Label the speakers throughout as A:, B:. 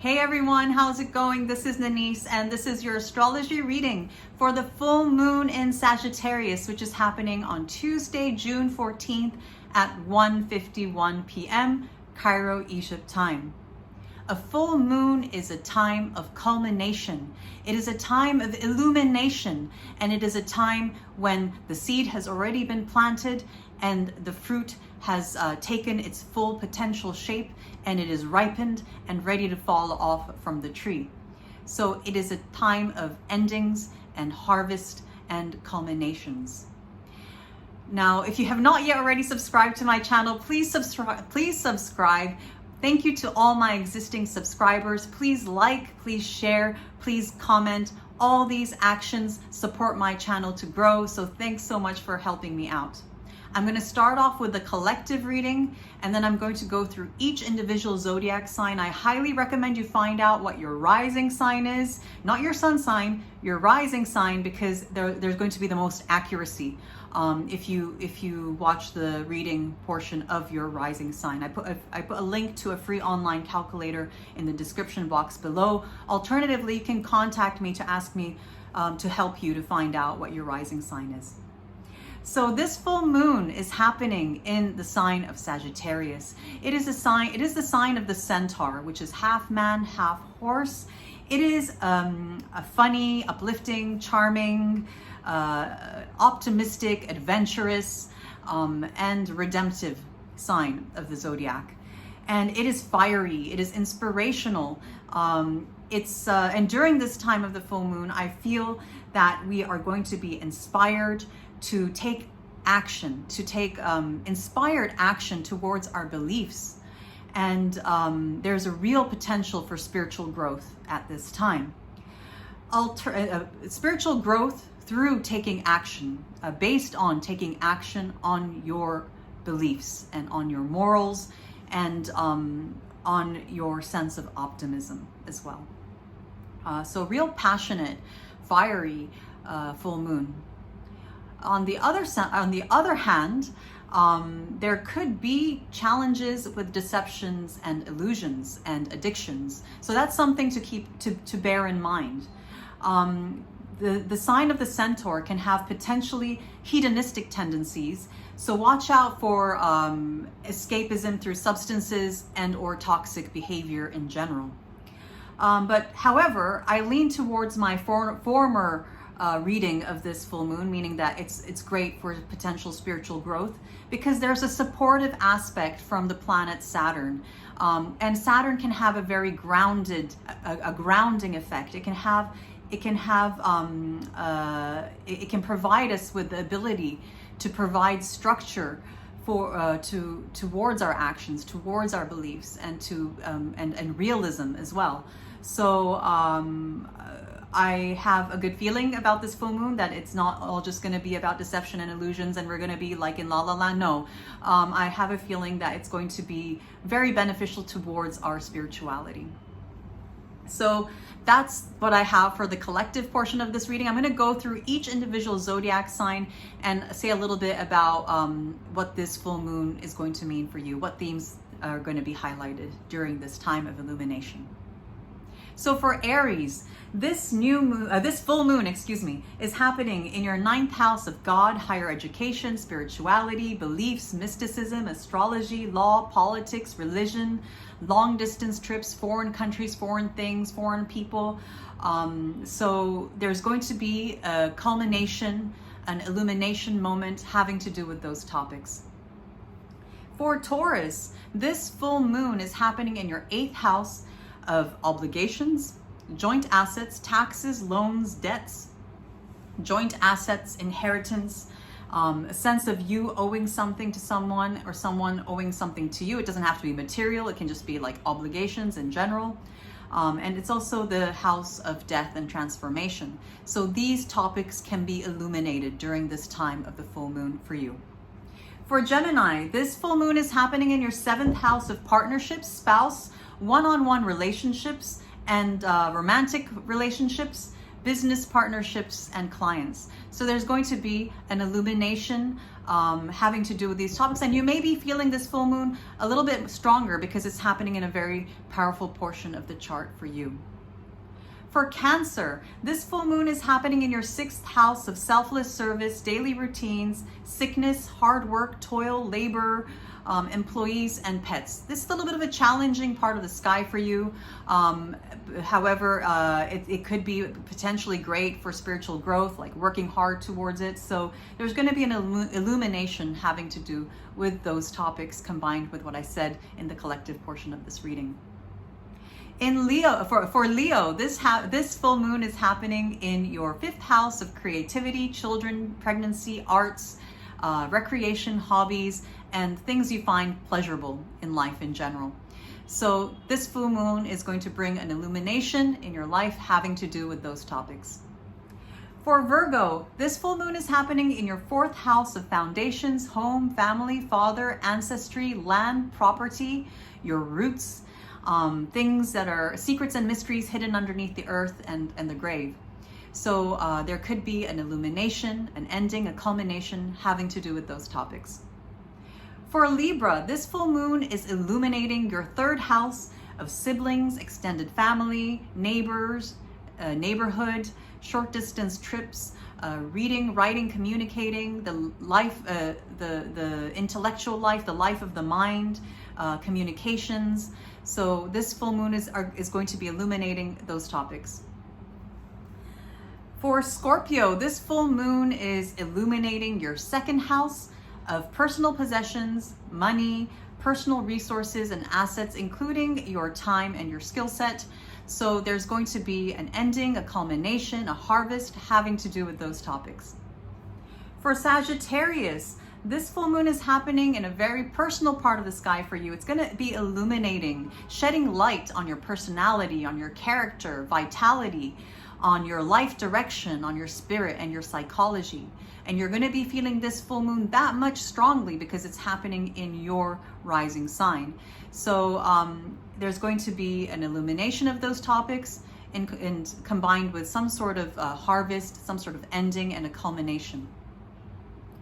A: Hey everyone, how's it going? This is Nanice and this is your astrology reading for the full moon in Sagittarius, which is happening on Tuesday, June 14th at 1:51 p.m. Cairo, Egypt time. A full moon is a time of culmination. It is a time of illumination, and it is a time when the seed has already been planted and the fruit has taken its full potential shape, and it is ripened and ready to fall off from the tree. So it is a time of endings and harvest and culminations. Now, if you have not yet already subscribed to my channel, please subscribe. Thank you to all my existing subscribers. Please like, please share, please comment. All these actions support my channel to grow, so thanks so much for helping me out. I'm going to start off with the collective reading, and then I'm going to go through each individual zodiac sign. I highly recommend you find out what your rising sign is, not your sun sign, your rising sign, because there's going to be the most accuracy if you watch the reading portion of your rising sign. I put a link to a free online calculator in the description box below. Alternatively, you can contact me to ask me to help you to find out what your rising sign is. So this full moon is happening in the sign of Sagittarius. It is the sign of the centaur, which is half man, half horse. It is a funny, uplifting, charming, optimistic, adventurous, and redemptive sign of the zodiac. And it is fiery, it is inspirational. And during this time of the full moon, I feel that we are going to be inspired to take action, to take inspired action towards our beliefs. And there's a real potential for spiritual growth at this time. Spiritual growth through taking action, based on taking action on your beliefs and on your morals and on your sense of optimism as well. So real passionate, fiery full moon. On the other hand, there could be challenges with deceptions and illusions and addictions. So that's something to keep to bear in mind. The sign of the centaur can have potentially hedonistic tendencies. So watch out for escapism through substances and or toxic behavior in general. But however, I lean towards my former reading of this full moon, meaning that it's great for potential spiritual growth because there's a supportive aspect from the planet Saturn, and Saturn can have a very grounding effect. It can provide us with the ability to provide structure for towards our actions, towards our beliefs, and and realism as well. So I have a good feeling about this full moon, that it's not all just going to be about deception and illusions and we're going to be like in La La Land. No, I have a feeling that it's going to be very beneficial towards our spirituality. So that's what I have for the collective portion of this reading. I'm going to go through each individual zodiac sign and say a little bit about what this full moon is going to mean for you, what themes are going to be highlighted during this time of illumination. So for Aries, this full moon, is happening in your 9th house of God, higher education, spirituality, beliefs, mysticism, astrology, law, politics, religion, long distance trips, foreign countries, foreign things, foreign people. So there's going to be a culmination, an illumination moment having to do with those topics. For Taurus, this full moon is happening in your 8th house of obligations, joint assets, taxes, loans, debts, joint assets, inheritance, a sense of you owing something to someone or someone owing something to you. It doesn't have to be material. It can just be like obligations in general. And it's also the house of death and transformation. So these topics can be illuminated during this time of the full moon for you. For Gemini, this full moon is happening in your 7th house of partnerships, spouse, one-on-one relationships, and romantic relationships, business partnerships, and clients. So there's going to be an illumination having to do with these topics. And you may be feeling this full moon a little bit stronger because it's happening in a very powerful portion of the chart for you. For Cancer, this full moon is happening in your 6th house of selfless service, daily routines, sickness, hard work, toil, labor, employees, and pets. This is a little bit of a challenging part of the sky for you. However, it could be potentially great for spiritual growth, like working hard towards it. So there's going to be an illumination having to do with those topics combined with what I said in the collective portion of this reading. In Leo, for Leo, this full moon is happening in your 5th house of creativity, children, pregnancy, arts, recreation, hobbies, and things you find pleasurable in life in general. So this full moon is going to bring an illumination in your life having to do with those topics. For Virgo, this full moon is happening in your 4th house of foundations, home, family, father, ancestry, land, property, your roots, things that are secrets and mysteries hidden underneath the earth and the grave. So there could be an illumination, an ending, a culmination having to do with those topics. For Libra, this full moon is illuminating your 3rd house of siblings, extended family, neighbors, neighborhood, short distance trips, reading, writing, communicating, the life, the intellectual life, the life of the mind, communications. So this full moon is going to be illuminating those topics. For Scorpio, this full moon is illuminating your 2nd house of personal possessions, money, personal resources and assets, including your time and your skill set. So there's going to be an ending, a culmination, a harvest having to do with those topics. For Sagittarius, this full moon is happening in a very personal part of the sky for you. It's going to be illuminating, shedding light on your personality, on your character, vitality, on your life direction, on your spirit and your psychology. And you're going to be feeling this full moon that much strongly because it's happening in your rising sign. So there's going to be an illumination of those topics and combined with some sort of harvest, some sort of ending and a culmination.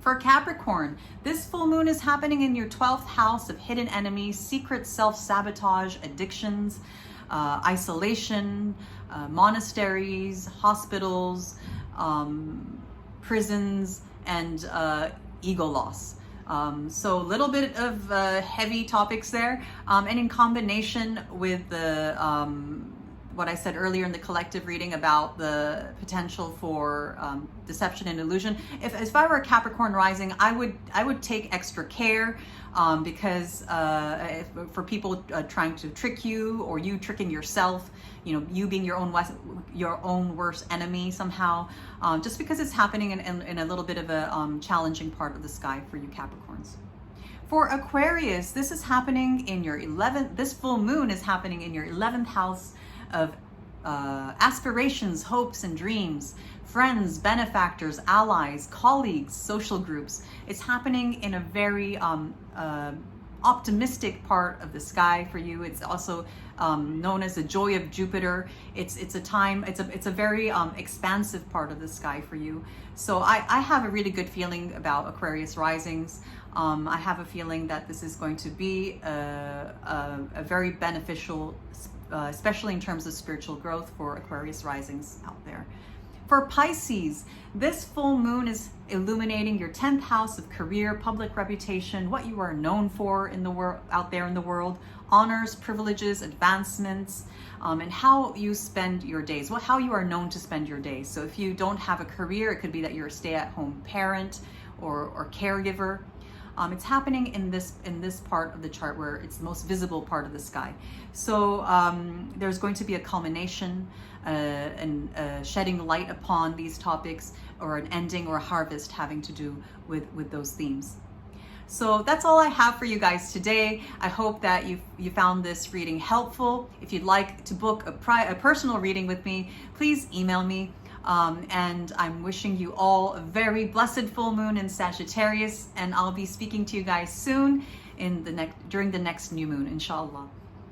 A: For Capricorn, this full moon is happening in your 12th house of hidden enemies, secret self-sabotage, addictions, isolation, monasteries, hospitals, prisons, and ego loss. So a little bit of heavy topics there, and in combination with the what I said earlier in the collective reading about the potential for deception and illusion. If I were a Capricorn rising, I would take extra care because for people trying to trick you or you tricking yourself, you being your own worst enemy somehow, just because it's happening in a little bit of a challenging part of the sky for you Capricorns. For Aquarius, this is happening in your 11th, this full moon is happening in your 11th house of aspirations, hopes, and dreams, friends, benefactors, allies, colleagues, social groups. It's happening in a very optimistic part of the sky for you. It's also known as the joy of Jupiter. It's a very expansive part of the sky for you. So I have a really good feeling about Aquarius risings. I have a feeling that this is going to be a very beneficial, especially in terms of spiritual growth for Aquarius risings out there. For Pisces, this full moon is illuminating your 10th house of career, public reputation, what you are known for in the world, out there in the world, honors, privileges, advancements, and how you spend your days, how you are known to spend your days. So if you don't have a career, it could be that you're a stay-at-home parent or caregiver. It's happening in this part of the chart where it's the most visible part of the sky. So there's going to be a culmination and shedding light upon these topics, or an ending or a harvest having to do with those themes. So that's all I have for you guys today. I hope that you found this reading helpful. If you'd like to book a personal reading with me, please email me. And I'm wishing you all a very blessed full moon in Sagittarius, and I'll be speaking to you guys soon during the next new moon, inshallah.